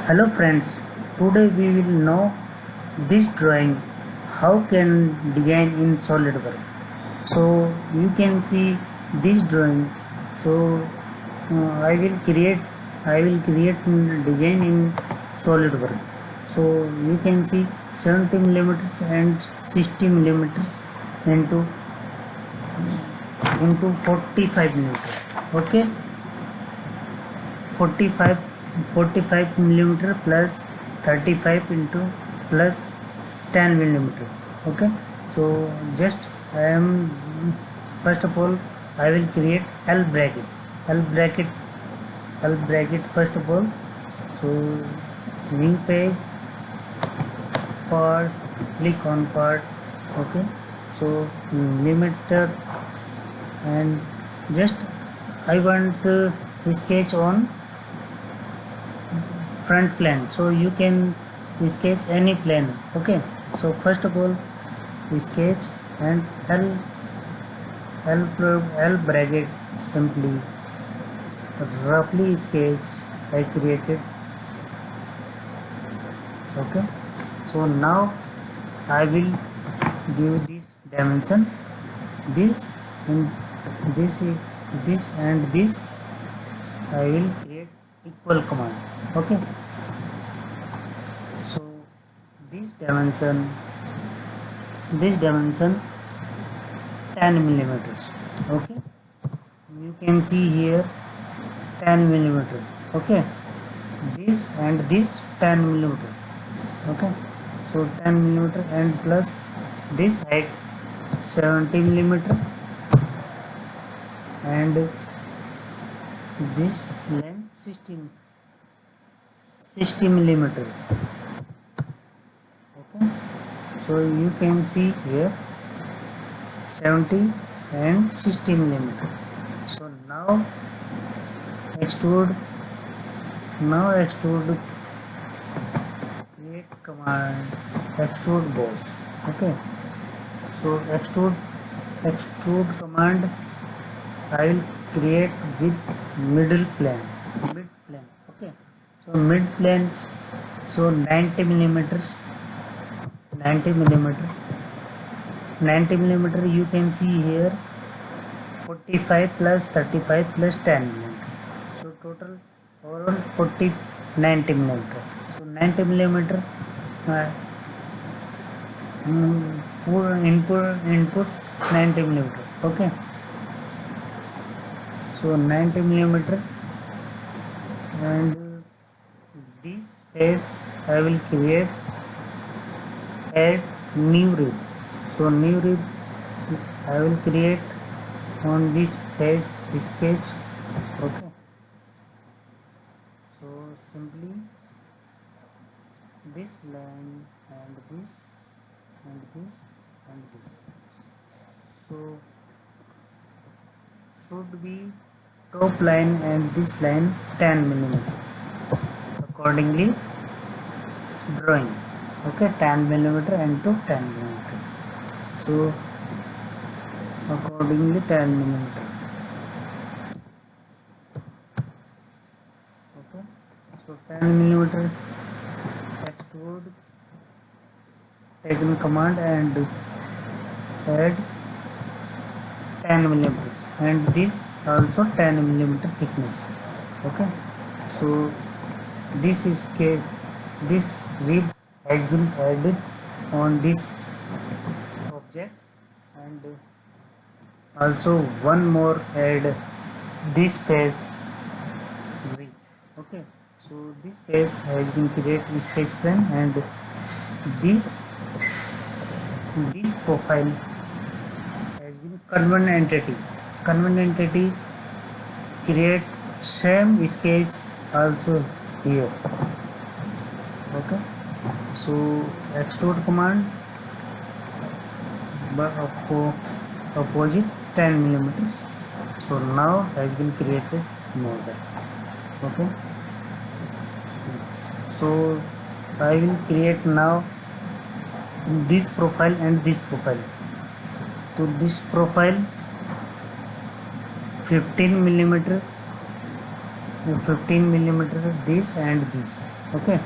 Hello friends, today we will know this drawing how can design in SolidWorks. So you can see this drawing. So I will create design in SolidWorks. So you can see 70 millimeters and 60 millimeters into 45 millimeters. Okay, 45 millimeter plus 35 into plus 10 millimeter. Okay, so just I am first of all I will create l bracket first of all. So new page, part, click on part. Okay, so millimeter, and just I want to sketch on front plane, so you can sketch any plane. Okay, so first of all sketch and l bracket, simply roughly sketch I created. Okay, so now I will give this dimension, this and this and this. I will create equal command. Okay, so this dimension 10 millimeters. Okay, you can see here 10 millimeter. Okay, this and this 10 millimeter. Okay, so 10 millimeter and plus this height 70 millimeter and this length 60 millimeter. Okay, so you can see here 70 and 60 millimeter. So now extrude create command extrude boss. Okay, so extrude command I will create with mid plane. Okay, so mid planes, so 90 millimeters 90 millimeter you can see here 45 plus 35 plus 10 millimeter, so total overall 90 millimeter. So 90 millimeter input 90 millimeter. Okay, so 90 millimeter, and this face I will create add new rib. So new rib I will create on this face sketch. Okay, so simply this line and this and this and this, so should be top line and this line 10 millimeter accordingly drawing. Okay, 10 millimeter and to 10 millimeter, so accordingly 10 millimeter. Okay, so 10 millimeter extrude, taken command and add 10 millimeter, and this also 10 millimeter thickness. Okay, so this is this rib has been added on this object, and also one more add this face rib. Okay, so this face has been created sketch plane, and this profile has been convert entity create same sketch also here. Okay, so extrude command but opposite 10 millimeters. So now has been created model. Okay, so I will create now this profile and this profile. To this profile 15 millimeter this and this. Okay,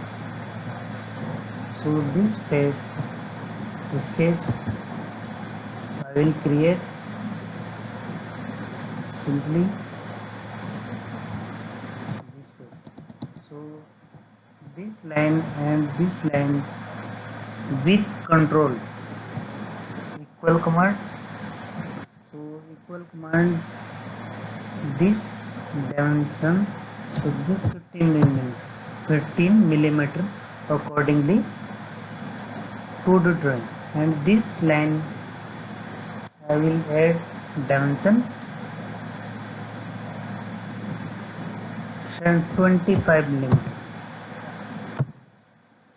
so this face sketch I will create simply this face. So this line and this line with control equal command. So equal command, this dimension should be 15 millimeter accordingly to the drawing, and this line I will add dimension 25 millimeter.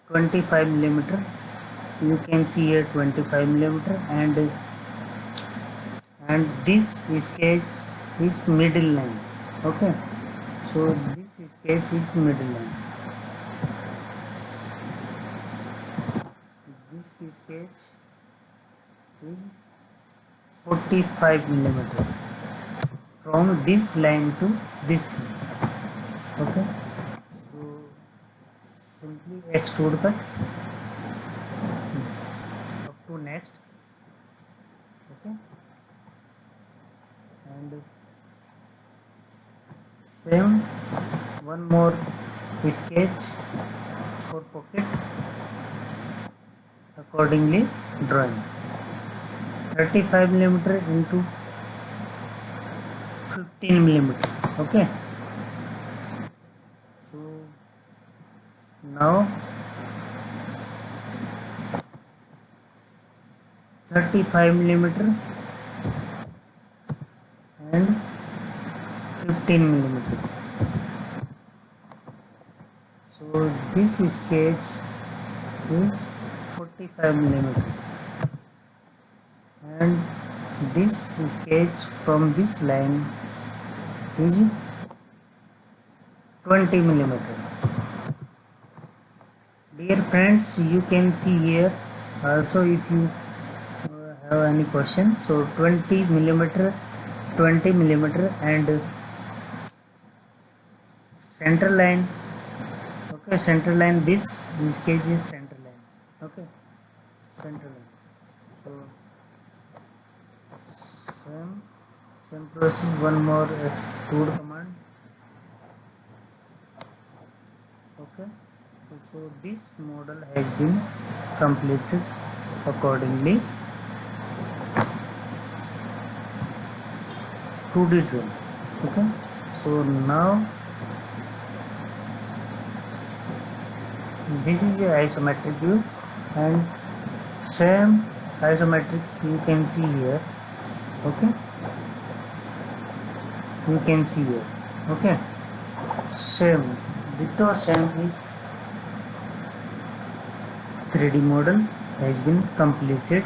25 millimeter, you can see here 25 millimeter, and this sketch is middle line. Okay, so this sketch is middle line. This sketch is 45 millimeter from this line to this line. Okay, so simply extrude cut up to next. Okay, and same one more sketch for pocket, accordingly drawing 35 millimeter into 15 millimeter. Okay, so now 35 millimeter and 15 millimeter. So this sketch is 45 millimeter, and this sketch from this line is 20 millimeter. Dear friends, you can see here also, if you have any question. So 20 millimeter and center line. Okay, center line, this case is center line. Okay, center line. So same process, one more extrude command. Okay, so this model has been completed accordingly 2D drawing. Okay, so now this is a isometric view, and same isometric you can see here. Okay, you can see here. Okay, same ditto same is 3D model has been completed.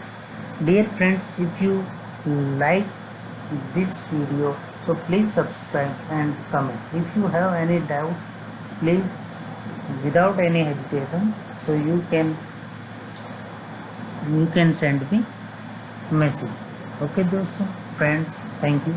Dear friends, if you like this video, so please subscribe and comment. If you have any doubt, please, without any hesitation, so you can send me message. Okay दोस्तों, friends, thank you.